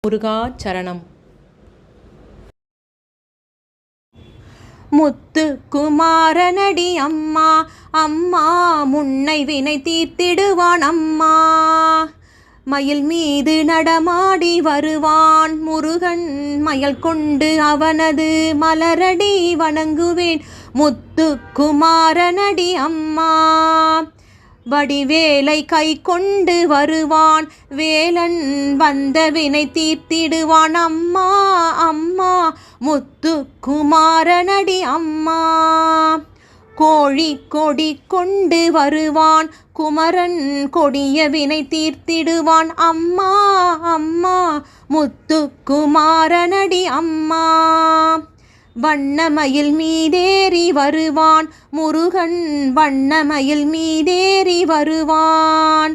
முருகாச்சரணம். முத்து குமாரனடி அம்மா அம்மா, முன்னை வினை தீர்த்திடுவான் அம்மா. மயில் மீது நடமாடி வருவான் முருகன், மயில் கொண்டு அவனது மலரடி வணங்குவேன். முத்து குமாரனடி அம்மா. வடிவேலை கை கொண்டு வருவான் வேலன், வந்த வினை தீர்த்திடுவான் அம்மா அம்மா. முத்து குமாரனடி அம்மா. கோழி கொடி கொண்டு வருவான் குமரன், கொடிய வினை தீர்த்திடுவான் அம்மா அம்மா. முத்து குமாரனடி அம்மா. வண்ணமயில் மீதேறி வருவான் முருகன், வண்ணமயில் மீதேறி வருவான்.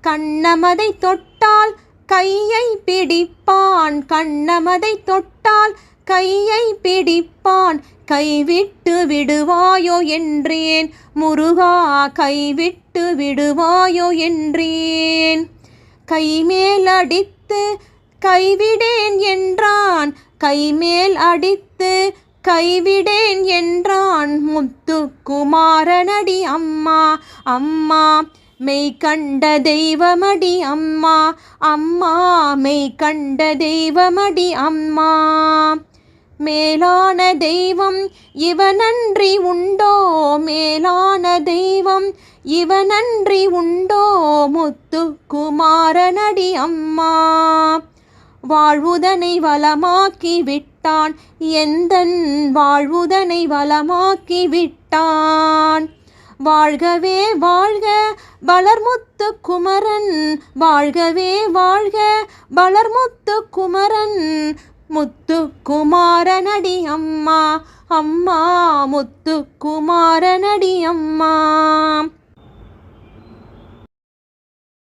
கண்ணமதை தொட்டால் கையை பிடிப்பான், கண்ணமதை தொட்டால் கையை பிடிப்பான். கைவிட்டு விடுவாயோ என்றேன் முருகா, கைவிட்டு விடுவாயோ என்றேன். கைமேல் அடித்து கைவிடேன் என்றான், கைமேல் அடித்து கைவிடேன் என்றான். முத்து குமாரனடி அம்மா அம்மா. மெய் கண்ட தெய்வமடி அம்மா அம்மா, மெய் கண்ட தெய்வமடி அம்மா. மேலான தெய்வம் இவனன்றி உண்டோ, மேலான தெய்வம் இவனன்றி உண்டோ. முத்து குமாரனடி அம்மா. வாழ்வுதனை வளமாக்கி விட்டான் எந்தன், வாழ்வுதனை வளமாக்கி விட்டான். வாழ்கவே வாழ்க வளர்முத்து குமரன், வாழ்கவே வாழ்க வளர்முத்து குமரன். முத்து குமாரனடி அம்மா அம்மா, முத்து குமாரனடி அம்மா.